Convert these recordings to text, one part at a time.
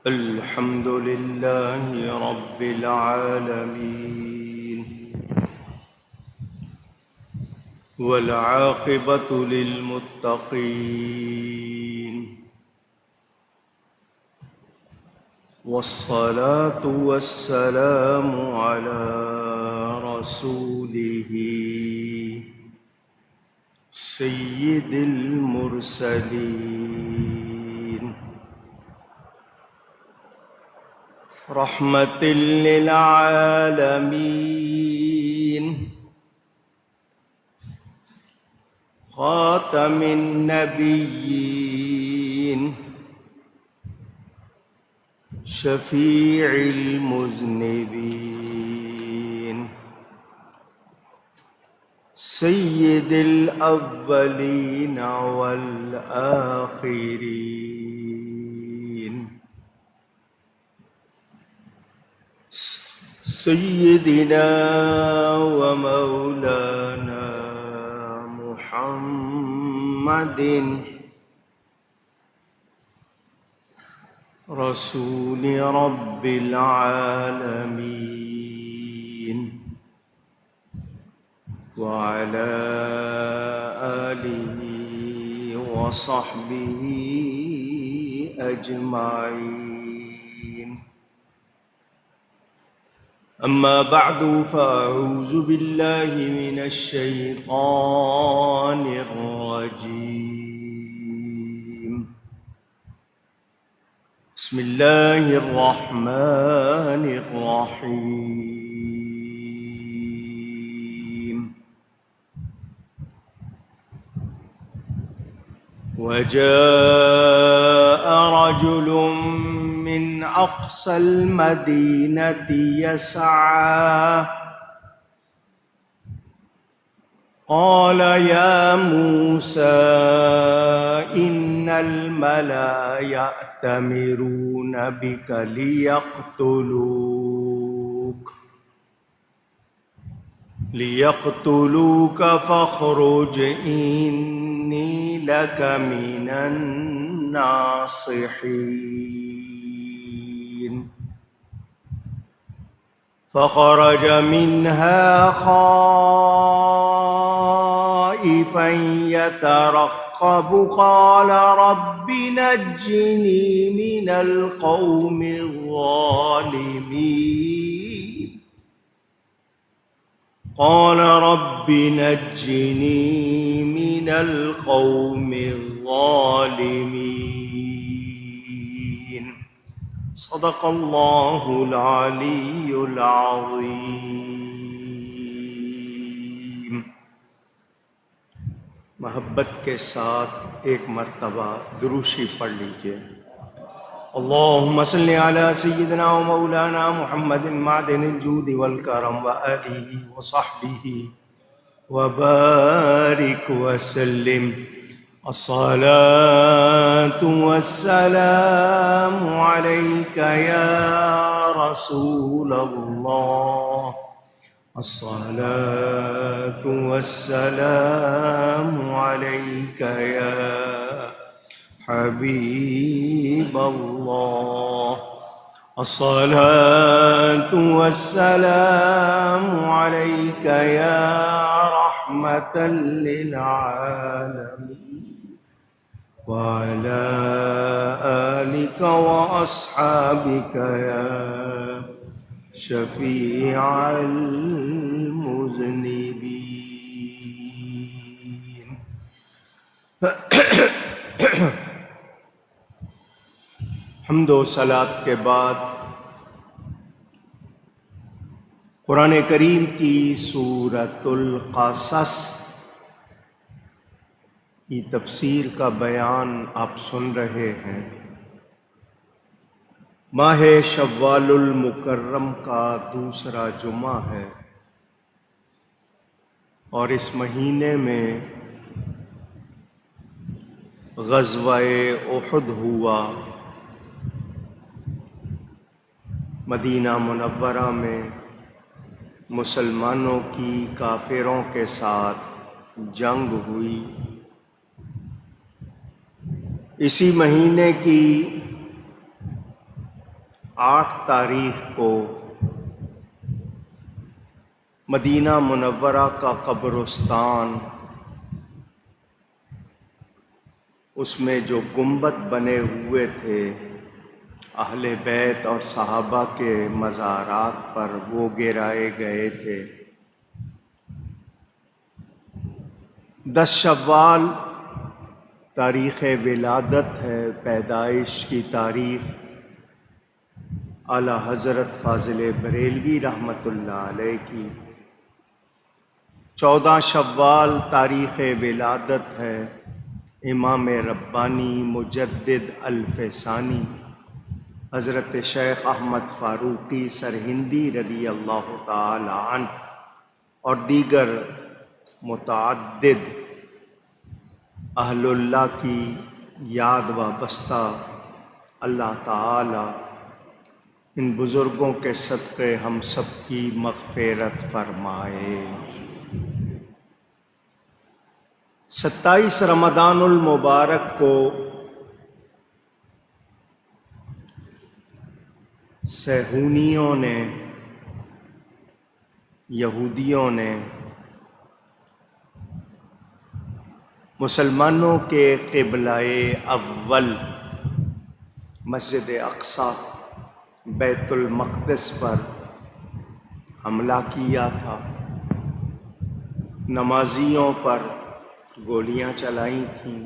الحمد لله رب العالمين والعاقبة للمتقين والصلاة والسلام على رسوله سيد المرسلين رحمة للعالمين خاتم النبيين شفيع المذنبين سيد الأولين والآخرين سيدنا ومولانا محمد رسول رب العالمين وعلى آله وصحبه أجمعين. أما بعد فأعوذ بالله من الشيطان الرجيم. بسم الله الرحمن الرحيم. وجاء رجل من أقصى المدينة يسعى قال يا موسى إن الملأ يأتمرون بك ليقتلوك فاخرج إني لك من الناصحين. فخرج منها خائفا يترقب قال رب نجني من القوم الظالمين. قال رب نجني من القوم الظالمين. صدق اللہ العلی العظیم. محبت کے ساتھ ایک مرتبہ درود شریف پڑھ لیجئے. اللہم صلی علی سیدنا و مولانا محمد معدن الجود والکرم وآلہ وصحبہ وبارک وسلم. الصلاة والسلام عليك يا رسول الله. الصلاة والسلام عليك يا حبيب الله. الصلاة والسلام عليك يا رحمة للعالمين وعلى آلك وأصحابك يا شفيع المذنبين. حمد و صلاۃ کے بعد قرآن کریم کی سورۃ القصص کی تفسیر کا بیان آپ سن رہے ہیں. ماہ شوال المکرم کا دوسرا جمعہ ہے اور اس مہینے میں غزوہ احد ہوا. مدینہ منورہ میں مسلمانوں کی کافروں کے ساتھ جنگ ہوئی. اسی مہینے کی 8 تاریخ کو مدینہ منورہ کا قبرستان، اس میں جو گنبد بنے ہوئے تھے اہل بیت اور صحابہ کے مزارات پر، وہ گرائے گئے تھے۔ 10 شوال تاریخ ولادت ہے، پیدائش کی تاریخ اعلیٰ حضرت فاضل بریلوی رحمۃ اللہ علیہ کی۔ 14 شوال تاریخ ولادت ہے امام ربانی مجدد الفسانی حضرت شیخ احمد فاروقی سرہندی رضی اللہ تعالی عنہ اور دیگر متعدد اہل اللہ کی یاد وابستہ۔ اللہ تعالی ان بزرگوں کے صدقے ہم سب کی مغفرت فرمائے۔ 27 رمضان المبارک کو صہیونیوں نے، یہودیوں نے مسلمانوں کے قبلہ اول مسجد اقصی بیت المقدس پر حملہ کیا تھا، نمازیوں پر گولیاں چلائی تھیں۔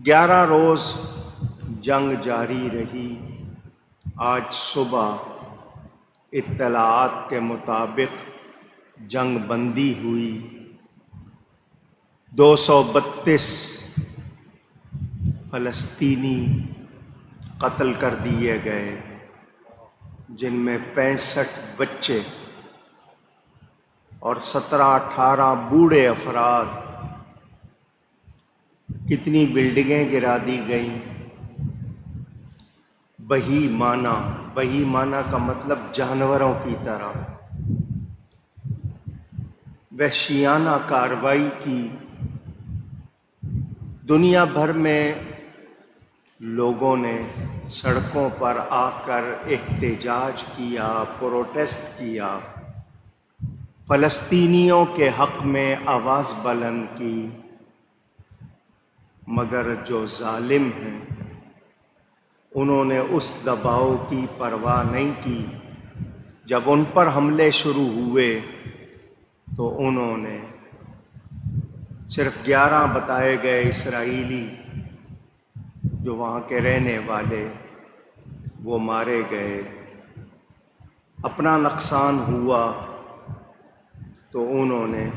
11 روز جنگ جاری رہی۔ آج صبح اطلاعات کے مطابق جنگ بندی ہوئی۔ 232 فلسطینی قتل کر دیے گئے، جن میں 65 بچے اور 17-18 بوڑھے افراد۔ کتنی بلڈنگیں گرا دی گئیں۔ بہی معنی کا مطلب جانوروں کی طرح وحشیانہ کارروائی کی۔ دنیا بھر میں لوگوں نے سڑکوں پر آ کر احتجاج کیا، پروٹیسٹ کیا، فلسطینیوں کے حق میں آواز بلند کی، مگر جو ظالم ہیں انہوں نے اس دباؤ کی پرواہ نہیں کی۔ جب ان پر حملے شروع ہوئے تو انہوں نے صرف 11 بتائے گئے اسرائیلی جو وہاں کے رہنے والے، وہ مارے گئے۔ اپنا نقصان ہوا تو انہوں نے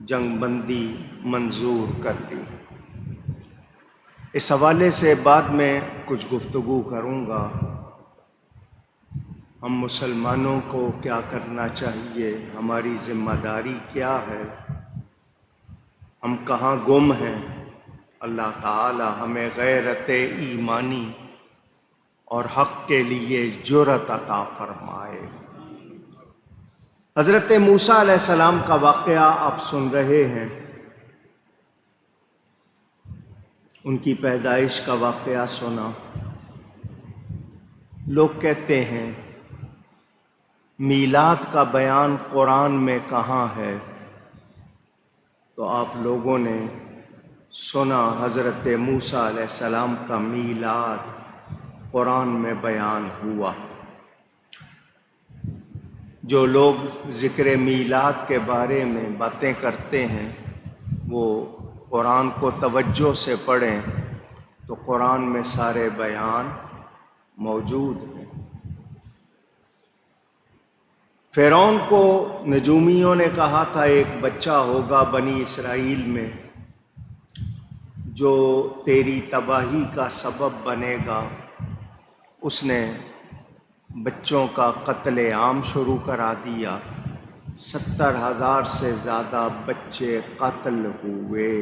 جنگ بندی منظور کر دی۔ اس حوالے سے بعد میں کچھ گفتگو کروں گا۔ ہم مسلمانوں کو کیا کرنا چاہیے، ہماری ذمہ داری کیا ہے، ہم کہاں گم ہیں۔ اللہ تعالی ہمیں غیرت ایمانی اور حق کے لیے جرأت عطا فرمائے۔ حضرت موسیٰ علیہ السلام کا واقعہ آپ سن رہے ہیں، ان کی پیدائش کا واقعہ سنا۔ لوگ کہتے ہیں میلاد کا بیان قرآن میں کہاں ہے؟ تو آپ لوگوں نے سنا حضرت موسیٰ علیہ السلام کا میلاد قرآن میں بیان ہوا۔ جو لوگ ذکر میلاد کے بارے میں باتیں کرتے ہیں وہ قرآن کو توجہ سے پڑھیں تو قرآن میں سارے بیان موجود ہیں۔ فرعون کو نجومیوں نے کہا تھا ایک بچہ ہوگا بنی اسرائیل میں جو تیری تباہی کا سبب بنے گا۔ اس نے بچوں کا قتل عام شروع کرا دیا۔ 70,000 سے زیادہ بچے قتل ہوئے۔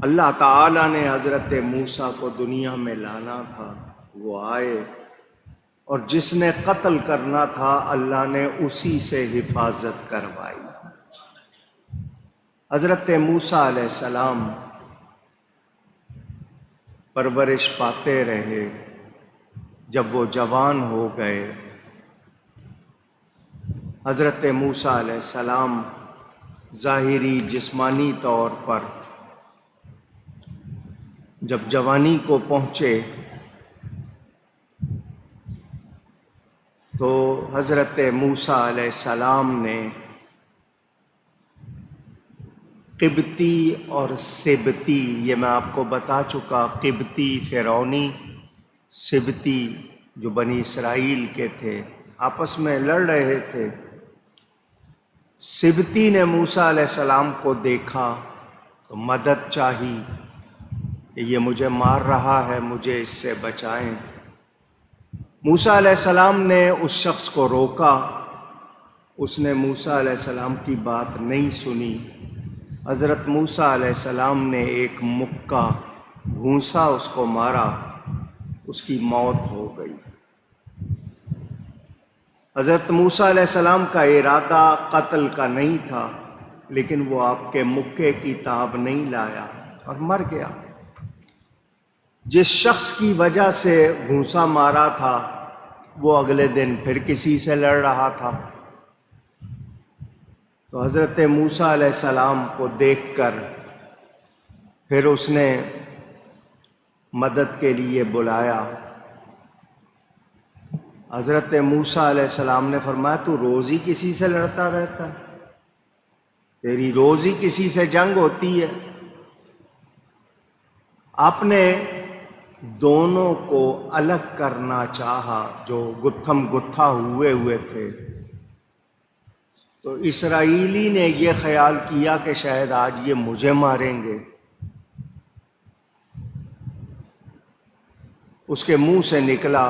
اللہ تعالیٰ نے حضرت موسیٰ کو دنیا میں لانا تھا، وہ آئے، اور جس نے قتل کرنا تھا اللہ نے اسی سے حفاظت کروائی۔ حضرت موسیٰ علیہ السلام پرورش پاتے رہے. جب وہ جوان ہو گئے، حضرت موسیٰ علیہ السلام ظاہری جسمانی طور پر جب جوانی کو پہنچے تو حضرت موسیٰ علیہ السلام نے قبطی اور سبتی، یہ میں آپ کو بتا چکا، قبطی فرعونی، سبتی جو بنی اسرائیل کے تھے، آپس میں لڑ رہے تھے. سبتی نے موسیٰ علیہ السلام کو دیکھا تو مدد چاہی کہ یہ مجھے مار رہا ہے، مجھے اس سے بچائیں. موسیٰ علیہ السلام نے اس شخص کو روکا، اس نے موسیٰ علیہ السلام کی بات نہیں سنی. حضرت موسیٰ علیہ السلام نے ایک مکہ گھونسا اس کو مارا، اس کی موت ہو گئی. حضرت موسیٰ علیہ السلام کا ارادہ قتل کا نہیں تھا، لیکن وہ آپ کے مکے کی تاب نہیں لایا اور مر گیا. جس شخص کی وجہ سے گھونسا مارا تھا وہ اگلے دن پھر کسی سے لڑ رہا تھا. تو حضرت موسیٰ علیہ السلام کو دیکھ کر پھر اس نے مدد کے لیے بلایا. حضرت موسیٰ علیہ السلام نے فرمایا تو روز ہی کسی سے لڑتا رہتا ہے، تیری روز ہی کسی سے جنگ ہوتی ہے. آپ نے دونوں کو الگ کرنا چاہا جو گتھم گتھا ہوئے تھے. تو اسرائیلی نے یہ خیال کیا کہ شاید آج یہ مجھے ماریں گے. اس کے منہ سے نکلا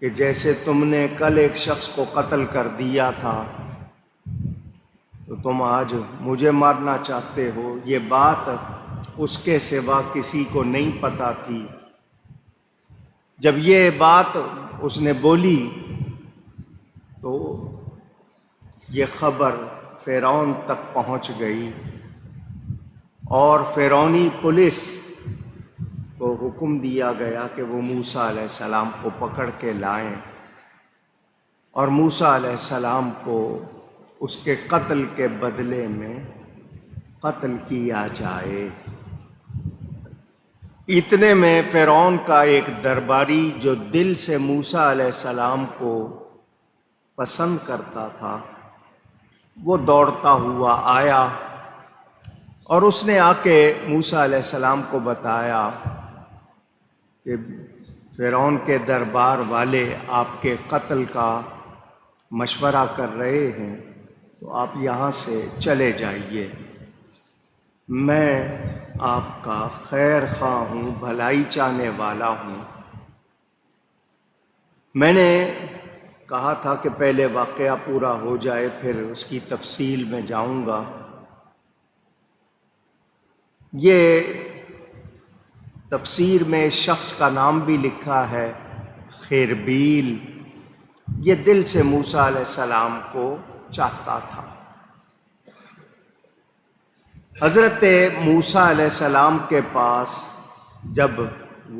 کہ جیسے تم نے کل ایک شخص کو قتل کر دیا تھا تو تم آج مجھے مارنا چاہتے ہو. یہ بات اس کے سوا کسی کو نہیں پتا تھی. جب یہ بات اس نے بولی تو یہ خبر فرعون تک پہنچ گئی اور فرعونی پولیس کو حکم دیا گیا کہ وہ موسیٰ علیہ السلام کو پکڑ کے لائیں اور موسیٰ علیہ السلام کو اس کے قتل کے بدلے میں قتل کیا جائے. اتنے میں فرعون کا ایک درباری جو دل سے موسیٰ علیہ السلام کو پسند کرتا تھا وہ دوڑتا ہوا آیا اور اس نے آ کے موسیٰ علیہ السلام کو بتایا کہ فرعون کے دربار والے آپ کے قتل کا مشورہ کر رہے ہیں، تو آپ یہاں سے چلے جائیے. میں آپ کا خیر خواہ ہوں، بھلائی چاہنے والا ہوں. میں نے کہا تھا کہ پہلے واقعہ پورا ہو جائے پھر اس کی تفصیل میں جاؤں گا. یہ تفسیر میں اس شخص کا نام بھی لکھا ہے، خربیل. یہ دل سے موسیٰ علیہ السلام کو چاہتا تھا. حضرت موسیٰ علیہ السلام کے پاس جب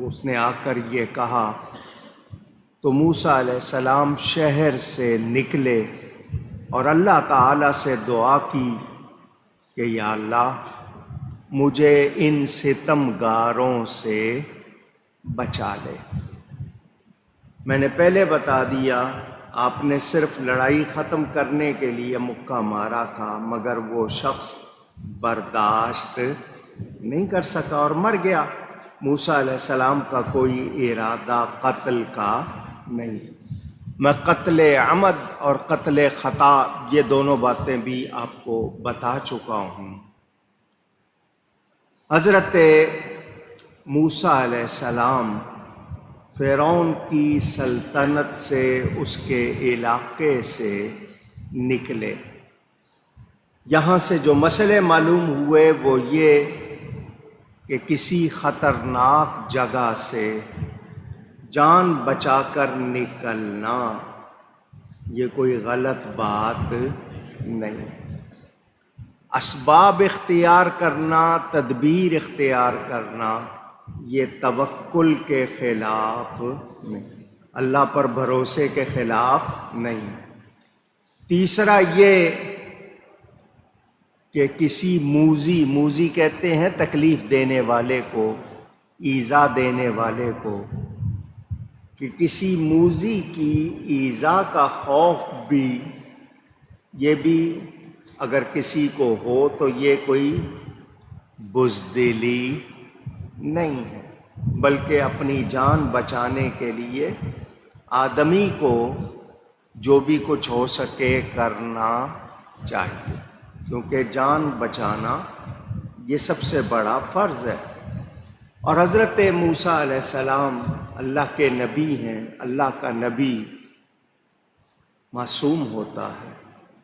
اس نے آ کر یہ کہا تو موسیٰ علیہ السلام شہر سے نکلے اور اللہ تعالیٰ سے دعا کی کہ یا اللہ مجھے ان ستم گاروں سے بچا لے. میں نے پہلے بتا دیا آپ نے صرف لڑائی ختم کرنے کے لیے مکہ مارا تھا، مگر وہ شخص برداشت نہیں کر سکا اور مر گیا. موسیٰ علیہ السلام کا کوئی ارادہ قتل کا نہیں. میں قتل عمد اور قتل خطا یہ دونوں باتیں بھی آپ کو بتا چکا ہوں. حضرت موسیٰ علیہ السلام فرعون کی سلطنت سے، اس کے علاقے سے نکلے. یہاں سے جو مسئلے معلوم ہوئے وہ یہ کہ کسی خطرناک جگہ سے جان بچا کر نکلنا یہ کوئی غلط بات نہیں. اسباب اختیار کرنا، تدبیر اختیار کرنا، یہ توکل کے خلاف نہیں، اللہ پر بھروسے کے خلاف نہیں۔ تیسرا یہ کہ کسی موذی کہتے ہیں تکلیف دینے والے کو، ایذا دینے والے کو، کہ کسی موذی کی ایذا کا خوف بھی، یہ بھی اگر کسی کو ہو تو یہ کوئی بزدلی نہیں ہے، بلکہ اپنی جان بچانے کے لیے آدمی کو جو بھی کچھ ہو سکے کرنا چاہیے، کیونکہ جان بچانا یہ سب سے بڑا فرض ہے۔ اور حضرت موسیٰ علیہ السلام اللہ کے نبی ہیں، اللہ کا نبی معصوم ہوتا ہے،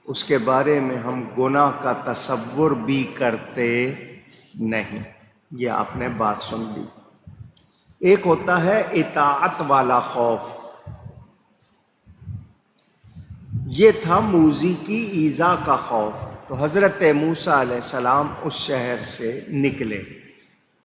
اس کے بارے میں ہم گناہ کا تصور بھی کرتے نہیں۔ یہ آپ نے بات سن لی۔ ایک ہوتا ہے اطاعت والا خوف، یہ تھا موذی کی ایذا کا خوف۔ تو حضرت موسیٰ علیہ السلام اس شہر سے نکلے،